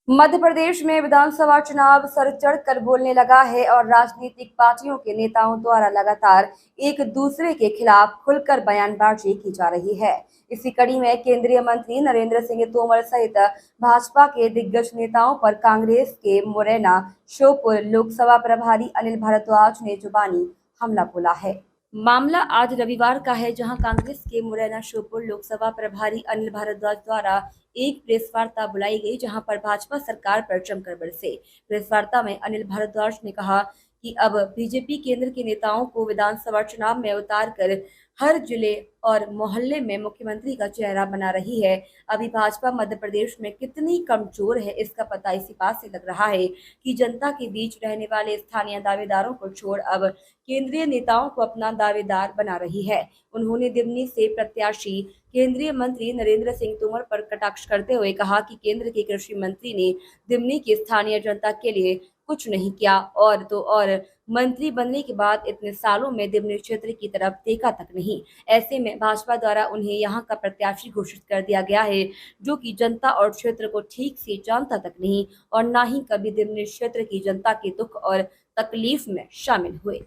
मध्य प्रदेश में विधानसभा चुनाव सर चढ़कर बोलने लगा है और राजनीतिक पार्टियों के नेताओं द्वारा लगातार एक दूसरे के खिलाफ खुलकर बयानबाजी की जा रही है। इसी कड़ी में केंद्रीय मंत्री नरेंद्र सिंह तोमर सहित भाजपा के दिग्गज नेताओं पर कांग्रेस के मुरैना श्योपुर लोकसभा प्रभारी अनिल भारद्वाज ने जुबानी हमला बोला है। मामला आज रविवार का है, जहां कांग्रेस के मुरैना श्योपुर लोकसभा प्रभारी अनिल भारद्वाज द्वारा एक प्रेस वार्ता बुलाई गई, जहां पर भाजपा सरकार पर जमकर बरसे। प्रेस वार्ता में अनिल भारद्वाज ने कहा कि अब बीजेपी केंद्र के नेताओं को विधानसभा चुनाव में उतार कर हर जिले और मोहल्ले में मुख्यमंत्री का चेहरा बना रही है। अभी भाजपा मध्य प्रदेश में कितनी कमजोर है, इसका पता इसी बात से लग रहा है कि जनता के बीच रहने वाले स्थानीय दावेदारों को छोड़ अब केंद्रीय नेताओं को अपना दावेदार बना रही है। उन्होंने दिमनी से प्रत्याशी केंद्रीय मंत्री नरेंद्र सिंह तोमर पर कटाक्ष करते हुए कहा कि केंद्र के कृषि मंत्री ने दिमनी की स्थानीय जनता के लिए कुछ नहीं किया और मंत्री बनने के बाद इतने सालों में दिमनी क्षेत्र की तरफ देखा तक नहीं। ऐसे में भाजपा द्वारा उन्हें यहां का प्रत्याशी घोषित कर दिया गया है, जो कि जनता और क्षेत्र को ठीक से जानता तक नहीं और ना ही कभी दिमनी क्षेत्र की जनता के दुख और तकलीफ में शामिल हुए।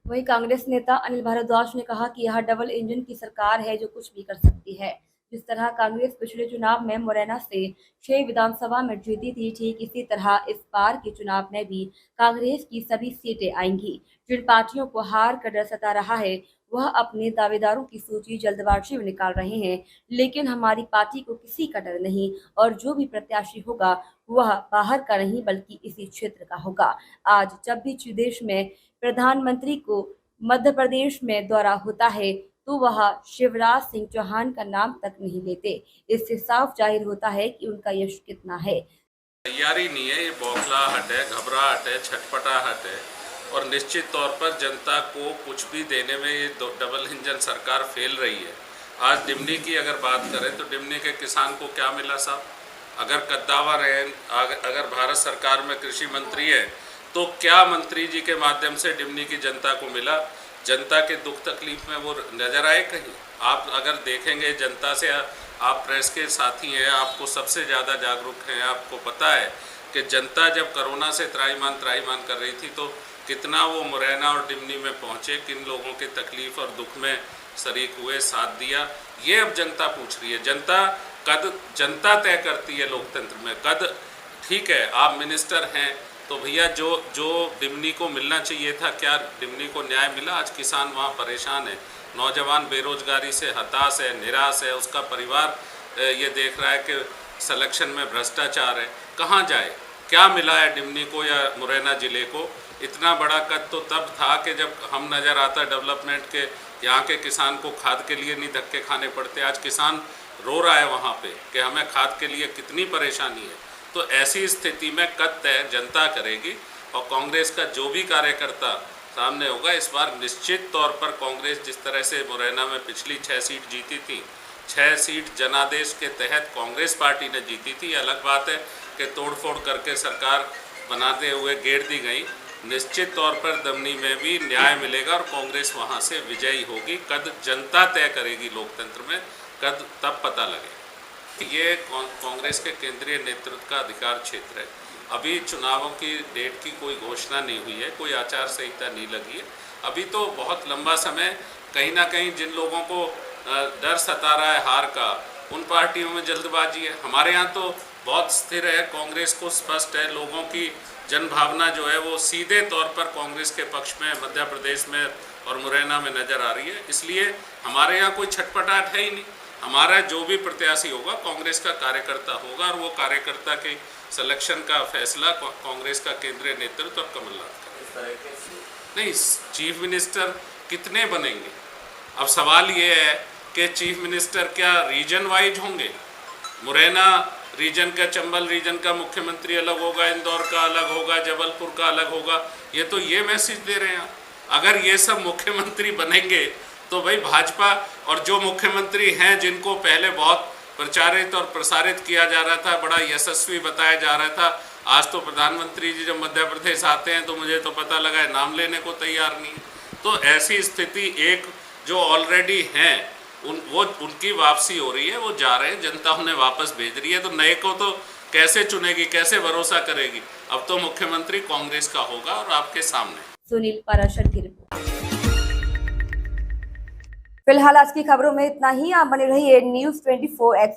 वहीं कांग्रेस नेता अनिल भारद्वाज ने कहा कि यह डबल इंजन की सरकार है, जो कुछ भी कर सकती है। जिस तरह कांग्रेस पिछले चुनाव में मुरैना से 6 विधानसभा में जीती थी, ठीक इसी तरह इस बार के चुनाव में भी कांग्रेस की सभी सीटें आएंगी। जिन पार्टियों को हार का डर सता रहा है, वह अपने दावेदारों की सूची जल्दबाजी में निकाल रहे हैं, लेकिन हमारी पार्टी को किसी का डर नहीं और जो भी प्रत्याशी होगा वह बाहर का नहीं बल्कि इसी क्षेत्र का होगा। आज जब भी देश में प्रधानमंत्री को मध्य प्रदेश में दौरा होता है तो वह शिवराज सिंह चौहान का नाम तक नहीं लेते। इससे साफ जाहिर होता है कि उनका यश कितना है। तैयारी नहीं है, ये बौखलाहट है, घबराहट है, छटपटाहट है और निश्चित तौर पर जनता को कुछ भी देने में ये डबल इंजन सरकार फेल रही है। आज डिमनी की अगर बात करें तो डिमनी के किसान को क्या मिला साहब? अगर कद्दावर है, अगर भारत सरकार में कृषि मंत्री है तो क्या मंत्री जी के माध्यम से डिमनी की जनता को मिला? जनता के दुख तकलीफ में वो नज़र आए कहीं? आप अगर देखेंगे जनता से, आप प्रेस के साथी हैं, आपको सबसे ज़्यादा जागरूक हैं, आपको पता है कि जनता जब कोरोना से त्राहिमाम कर रही थी तो कितना वो मुरैना और डिमनी में पहुँचे, किन लोगों के तकलीफ़ और दुख में शरीक हुए, साथ दिया, ये अब जनता पूछ रही है। जनता तय करती है लोकतंत्र में कद। ठीक है, आप मिनिस्टर हैं तो भैया जो डिमनी को मिलना चाहिए था, क्या डिमनी को न्याय मिला? आज किसान वहाँ परेशान है, नौजवान बेरोजगारी से हताश है, निराश है, उसका परिवार ये देख रहा है कि सिलेक्शन में भ्रष्टाचार है, कहाँ जाए? क्या मिला है डिमनी को या मुरैना ज़िले को? इतना बड़ा कद तो तब था कि जब हम नज़र आता डेवलपमेंट के, यहाँ के किसान को खाद के लिए नहीं धक्के खाने पड़ते। आज किसान रो रहा है वहाँ पे कि हमें खाद के लिए कितनी परेशानी है। तो ऐसी स्थिति में कद तय जनता करेगी और कांग्रेस का जो भी कार्यकर्ता सामने होगा, इस बार निश्चित तौर पर कांग्रेस जिस तरह से मुरैना में पिछली 6 सीट जीती थी, 6 सीट जनादेश के तहत कांग्रेस पार्टी ने जीती थी। अलग बात है कि तोड़फोड़ करके सरकार बनाते हुए गेर दी गई। निश्चित तौर पर दमनी में भी न्याय मिलेगा और कांग्रेस वहाँ से विजयी होगी। कद जनता तय करेगी लोकतंत्र में, कद तब पता लगेगा। ये कांग्रेस के केंद्रीय नेतृत्व का अधिकार क्षेत्र है। अभी चुनावों की डेट की कोई घोषणा नहीं हुई है, कोई आचार संहिता नहीं लगी है। अभी तो बहुत लंबा समय, कहीं ना कहीं जिन लोगों को डर सता रहा है हार का, उन पार्टियों में जल्दबाजी है। हमारे यहाँ तो बहुत स्थिर है, कांग्रेस को स्पष्ट है, लोगों की जनभावना जो है वो सीधे तौर पर कांग्रेस के पक्ष में मध्य प्रदेश में और मुरैना में नज़र आ रही है। इसलिए हमारे यहाँ कोई छटपटाहट है ही नहीं। हमारा जो भी प्रत्याशी होगा कांग्रेस का कार्यकर्ता होगा और वो कार्यकर्ता के सिलेक्शन का फैसला कांग्रेस का केंद्रीय नेतृत्व और कमलनाथ का। नहीं, चीफ मिनिस्टर कितने बनेंगे? अब सवाल ये है कि चीफ मिनिस्टर क्या रीजन वाइज होंगे? मुरैना रीजन का, चंबल रीजन का मुख्यमंत्री अलग होगा, इंदौर का अलग होगा, जबलपुर का अलग होगा। ये तो ये मैसेज दे रहे हैं। अगर ये सब मुख्यमंत्री बनेंगे तो भाई भाजपा और जो मुख्यमंत्री हैं जिनको पहले बहुत प्रचारित और प्रसारित किया जा रहा था, बड़ा यशस्वी बताया जा रहा था, आज तो प्रधानमंत्री जी जब मध्य प्रदेश आते हैं तो मुझे तो पता लगा है नाम लेने को तैयार नहीं। तो ऐसी स्थिति, एक जो ऑलरेडी हैं उनकी वापसी हो रही है, वो जा रहे हैं, जनता उन्हें वापस भेज रही है। तो नए को तो कैसे चुनेगी, कैसे भरोसा करेगी? अब तो मुख्यमंत्री कांग्रेस का होगा और आपके सामने। सुनील पाराशर की रिपोर्ट। फिलहाल आज की खबरों में इतना ही। आप बने रहिए न्यूज़ 24 एक्स।